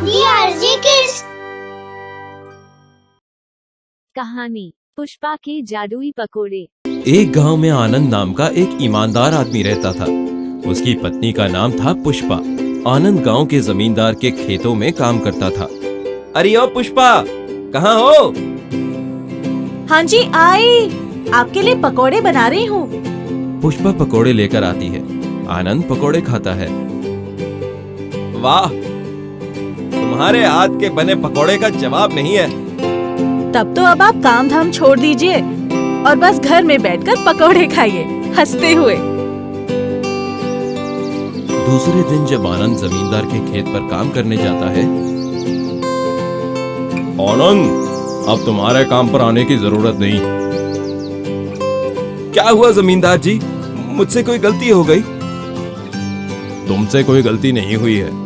DRG Kids। कहानी पुष्पा के जादुई पकोड़े। एक गांव में आनंद नाम का एक ईमानदार आदमी रहता था। उसकी पत्नी का नाम था पुष्पा। आनंद गांव के जमींदार के खेतों में काम करता था। अरे ओ पुष्पा, कहाँ हो? हाँ जी आई, आपके लिए पकोड़े बना रही हूँ। पुष्पा पकोड़े लेकर आती है। आनंद पकोड़े खाता है। वाह, तुम्हारे हाथ के बने पकोड़े का जवाब नहीं है। तब तो अब आप काम धाम छोड़ दीजिए और बस घर में बैठकर पकोड़े खाइए हंसते हुए। दूसरे दिन जब आनंद जमींदार के खेत पर काम करने जाता है। आनंद, अब तुम्हारे काम पर आने की जरूरत नहीं। क्या हुआ जमींदार जी, मुझसे कोई गलती हो गई? तुमसे कोई गलती नहीं हुई है।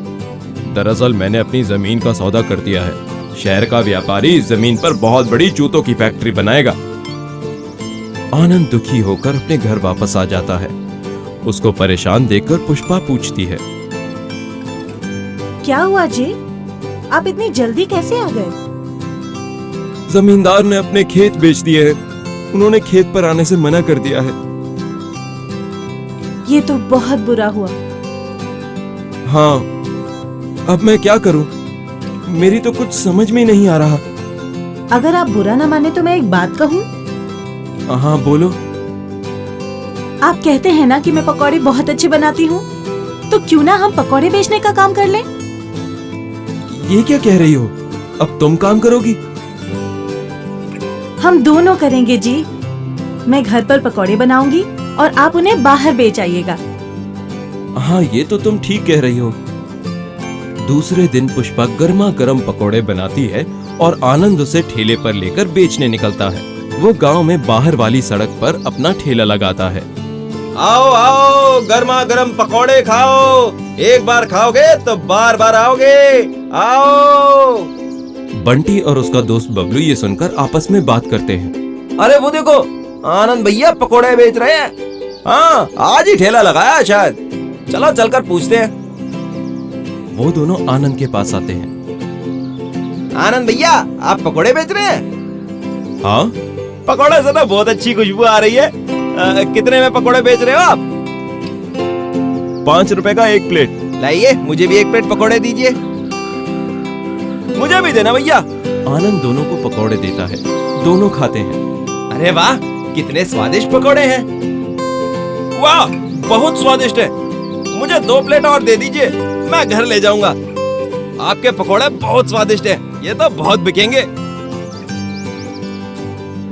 दरअसल मैंने अपनी जमीन का सौदा कर दिया है। शहर का व्यापारी इस जमीन पर बहुत बड़ी जूतों की फैक्ट्री बनाएगा। आनंद दुखी होकर अपने घर वापस आ जाता है। उसको परेशान देखकर पुष्पा पूछती है, क्या हुआ जी, आप इतनी जल्दी कैसे आ गए? जमींदार ने अपने खेत बेच दिए हैं। उन्होंने खेत पर आने से मना कर दिया है। ये तो बहुत बुरा हुआ। हाँ, अब मैं क्या करूं? मेरी तो कुछ समझ में नहीं आ रहा। अगर आप बुरा न माने तो मैं एक बात कहूँ? हाँ बोलो। आप कहते हैं ना कि मैं पकौड़े बहुत अच्छे बनाती हूँ, तो क्यों ना हम पकौड़े बेचने का काम कर लें? ये क्या कह रही हो? अब तुम काम करोगी? हम दोनों करेंगे जी। मैं घर पर पकौड़े बनाऊंगी और आप उन्हें बाहर बेच आइएगा। हाँ, ये तो तुम ठीक कह रही हो। दूसरे दिन पुष्पा गर्मा गर्म पकौड़े बनाती है और आनंद उसे ठेले पर लेकर बेचने निकलता है। वो गांव में बाहर वाली सड़क पर अपना ठेला लगाता है। आओ आओ, गर्मा गर्म पकौड़े खाओ। एक बार खाओगे तो बार बार आओगे। आओ। बंटी और उसका दोस्त बबलू ये सुनकर आपस में बात करते हैं। अरे वो देखो, आनंद भैया पकौड़े बेच रहे हैं। हाँ, आज ही ठेला लगाया शायद। चलो चलकर पूछते हैं। वो दोनों आनंद के पास आते हैं। आनंद भैया, आप पकोड़े बेच रहे हैं? हाँ, पकोड़े से तो बहुत अच्छी खुशबू आ रही है। कितने में पकोड़े बेच रहे हो आप? 5 रुपए का एक प्लेट। लाइए, मुझे भी एक प्लेट पकोड़े दीजिए। मुझे भी देना भैया। आनंद दोनों को पकोड़े देता है। दोनों खाते हैं। अरे वाह, कितने स्वादिष्ट पकोड़े हैं। वाह, बहुत स्वादिष्ट है। मुझे 2 प्लेट और दे दीजिए, मैं घर ले जाऊंगा। आपके पकोड़े बहुत स्वादिष्ट हैं, ये तो बहुत बिकेंगे।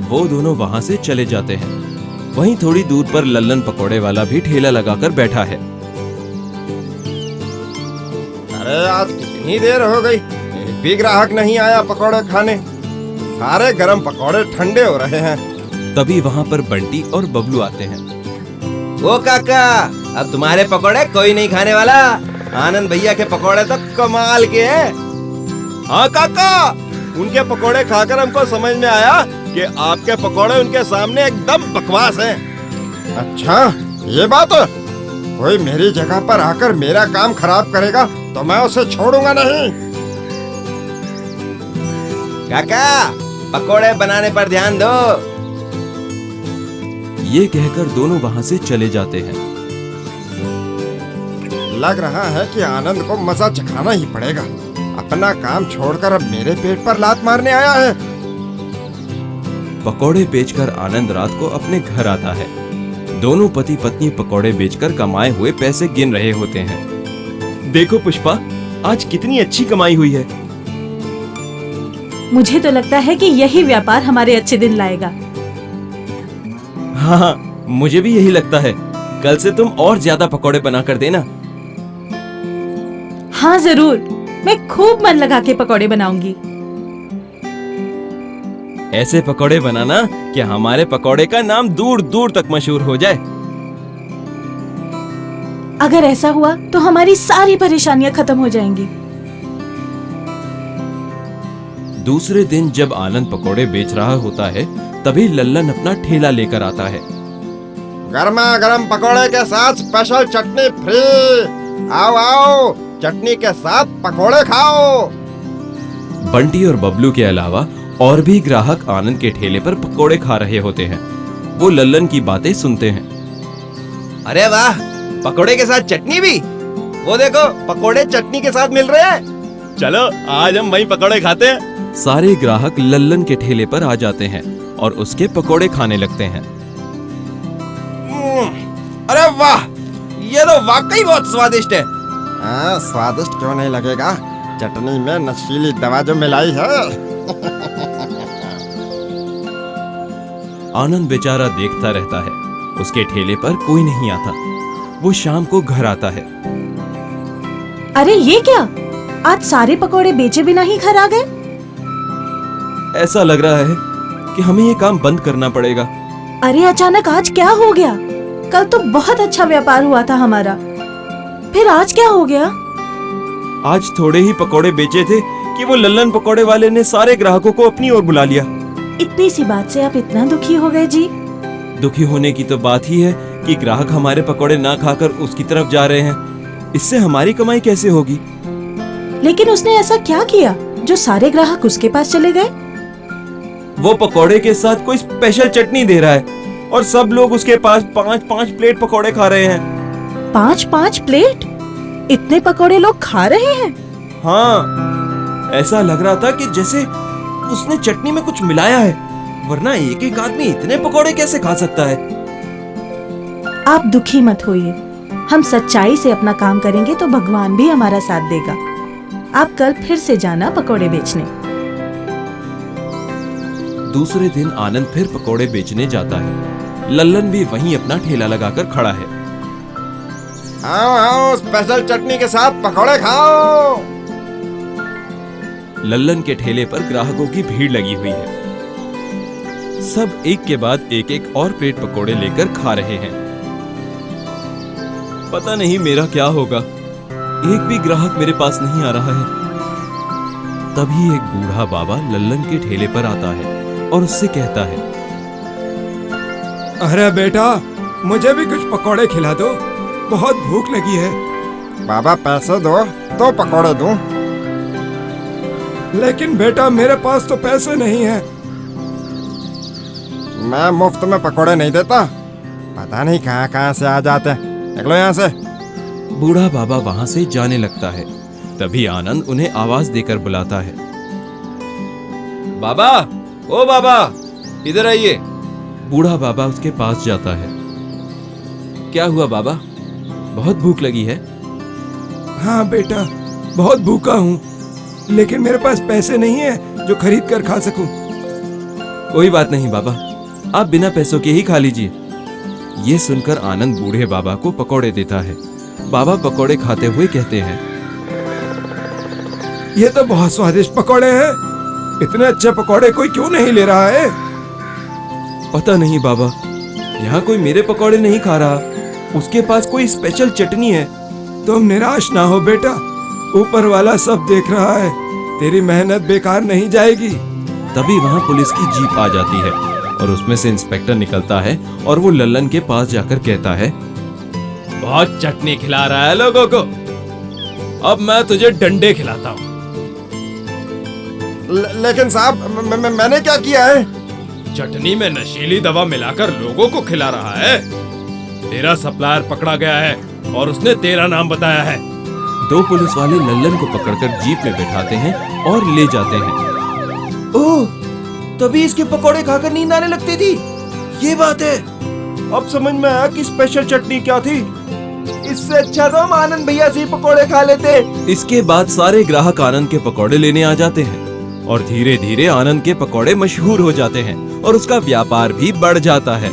वो दोनों वहां से चले जाते हैं। वहीं थोड़ी दूर पर लल्लन पकोड़े वाला भी ठेला लगाकर बैठा है। अरे आज कितनी देर हो गई, एक भी ग्राहक नहीं आया पकोड़े खाने। सारे गरम पकोड़े ठंडे हो रहे हैं। तभी वहां पर बंटी और बबलू आते हैं। ओ काका, अब तुम्हारे पकोड़े कोई नहीं खाने वाला। आनंद भैया के पकोड़े तो कमाल के हैं। हाँ काका, उनके पकोड़े खाकर हमको समझ में आया कि आपके पकोड़े उनके सामने एकदम बकवास हैं। अच्छा, ये बात है? कोई मेरी जगह पर आकर मेरा काम खराब करेगा तो मैं उसे छोड़ूंगा नहीं। काका, पकोड़े बनाने पर ध्यान दो। ये कहकर दोनों वहां से चले जाते हैं। लग रहा है कि आनंद को मजा चखाना ही पड़ेगा। अपना काम छोड़कर अब मेरे पेट पर लात मारने आया है। पकोड़े बेचकर आनंद रात को अपने घर आता है। दोनों पति पत्नी पकोड़े बेचकर कमाए हुए पैसे गिन रहे होते हैं। देखो पुष्पा, आज कितनी अच्छी कमाई हुई है। मुझे तो लगता है कि यही व्यापार हमारे अच्छे दिन लाएगा। हाँ, मुझे भी यही लगता है। कल से तुम और ज्यादा पकोड़े बना कर देना। हाँ जरूर, मैं खूब मन लगा के पकोड़े बनाऊंगी। ऐसे पकोड़े बनाना कि हमारे पकोड़े का नाम दूर दूर तक मशहूर हो जाए। अगर ऐसा हुआ तो हमारी सारी परेशानियां खत्म हो जाएंगी। दूसरे दिन जब आनंद पकोड़े बेच रहा होता है, तभी लल्लन अपना ठेला लेकर आता है। गर्मा गर्म पकोड़े के साथ स्पेशल चटनी फ्री। आओ आओ, चटनी के साथ पकोड़े खाओ। बंटी और बबलू के अलावा और भी ग्राहक आनंद के ठेले पर पकोड़े खा रहे होते हैं। वो लल्लन की बातें सुनते हैं। अरे वाह, पकोड़े के साथ चटनी भी। वो देखो, पकोड़े चटनी के साथ मिल रहे हैं। चलो आज हम वहीं पकोड़े खाते हैं। सारे ग्राहक लल्लन के ठेले पर आ जाते हैं और उसके पकोड़े खाने लगते हैं। अरे वाह, ये तो वाकई बहुत स्वादिष्ट है। हाँ, स्वादिष्ट क्यों नहीं लगेगा, चटनी में नशीली दवा जो मिलाई है। आनंद बेचारा देखता रहता है। उसके ठेले पर कोई नहीं आता। वो शाम को घर आता है। अरे ये क्या, आज सारे पकोड़े बेचे बिना ही घर आ गए। ऐसा लग रहा है कि हमें ये काम बंद करना पड़ेगा। अरे अचानक आज क्या हो गया? कल तो बहुत अच्छा व्यापार हुआ था हमारा, फिर आज क्या हो गया? आज थोड़े ही पकोड़े बेचे थे कि वो लल्लन पकोड़े वाले ने सारे ग्राहकों को अपनी ओर बुला लिया। इतनी सी बात से आप इतना दुखी हो गए जी? दुखी होने की तो बात ही है कि ग्राहक हमारे पकोड़े ना खाकर उसकी तरफ जा रहे हैं। इससे हमारी कमाई कैसे होगी? लेकिन उसने ऐसा क्या किया जो सारे ग्राहक उसके पास चले गए? वो पकोड़े के साथ कोई स्पेशल चटनी दे रहा है और सब लोग उसके पास 5-5 प्लेट पकोड़े खा रहे हैं। 5-5 प्लेट? इतने पकोड़े लोग खा रहे हैं? हाँ, ऐसा लग रहा था कि जैसे उसने चटनी में कुछ मिलाया है, वरना एक एक आदमी इतने पकोड़े कैसे खा सकता है? आप दुखी मत होइए, हम सच्चाई से अपना काम करेंगे तो भगवान भी हमारा साथ देगा। आप कल फिर से जाना पकोड़े बेचने। दूसरे दिन आनंद फिर पकोड़े बेचने जाता है। लल्लन भी वहीं अपना ठेला लगाकर खड़ा है। आओ आओ, स्पेशल चटनी के साथ पकोड़े खाओ। लल्लन के ठेले पर ग्राहकों की भीड़ लगी हुई है। सब एक के बाद एक एक और प्लेट पकोड़े लेकर खा रहे हैं। पता नहीं मेरा क्या होगा, एक भी ग्राहक मेरे पास नहीं आ रहा है। तभी एक बूढ़ा बाबा लल्लन के ठेले पर आता है और उससे कहता है, अरे बेटा, मुझे भी कुछ पकोड़े खिला दो, बहुत भूख लगी है। बाबा पैसे दो तो पकोड़े दूं। लेकिन बेटा मेरे पास तो पैसे नहीं है। मैं मुफ्त में पकोड़े नहीं देता, पता नहीं कहाँ कहाँ से आ जाते हैं। निकलो यहाँ से। बूढ़ा बाबा वहां से जाने लगता है। तभी आनंद उन्हें आवाज देकर बुलाता है। बाबा, ओ बाबा, इधर आइए। बूढ़ा बाबा उसके पास जाता है। क्या हुआ बाबा, बहुत भूख लगी है? हाँ बेटा, बहुत भूखा हूँ, लेकिन मेरे पास पैसे नहीं है जो खरीद कर खा सकूं। कोई बात नहीं बाबा, आप बिना पैसों के ही खा लीजिए। ये सुनकर आनंद बूढ़े बाबा को पकोड़े देता है। बाबा पकोड़े खाते हुए कहते हैं, ये तो बहुत स्वादिष्ट पकोड़े हैं। इतने अच्छे पकोड़े कोई क्यों नहीं ले रहा है? पता नहीं बाबा, यहाँ कोई मेरे पकोड़े नहीं खा रहा। उसके पास कोई स्पेशल चटनी है। तुम निराश ना हो बेटा, ऊपर वाला सब देख रहा है, तेरी मेहनत बेकार नहीं जाएगी। तभी वहाँ पुलिस की जीप आ जाती है और उसमें से इंस्पेक्टर निकलता है और वो लल्लन के पास जाकर कहता है, बहुत चटनी खिला रहा है लोगों को, अब मैं तुझे डंडे खिलाता हूँ। लेकिन साहब, मैंने क्या किया है? चटनी में नशीली दवा मिलाकर लोगों को खिला रहा है। तेरा सप्लायर पकड़ा गया है और उसने तेरा नाम बताया है। दो पुलिस वाले लल्लन को पकड़कर जीप में बैठाते हैं और ले जाते हैं। ओह, तभी इसके पकोड़े खाकर नींद आने लगती थी। ये बात है, अब समझ में आया कि स्पेशल चटनी क्या थी। इससे अच्छा तो हम आनंद भैया से ही पकोड़े खा लेते। इसके बाद सारे ग्राहक आनंद के पकोड़े लेने आ जाते हैं और धीरे धीरे आनंद के पकोड़े मशहूर हो जाते हैं और उसका व्यापार भी बढ़ जाता है।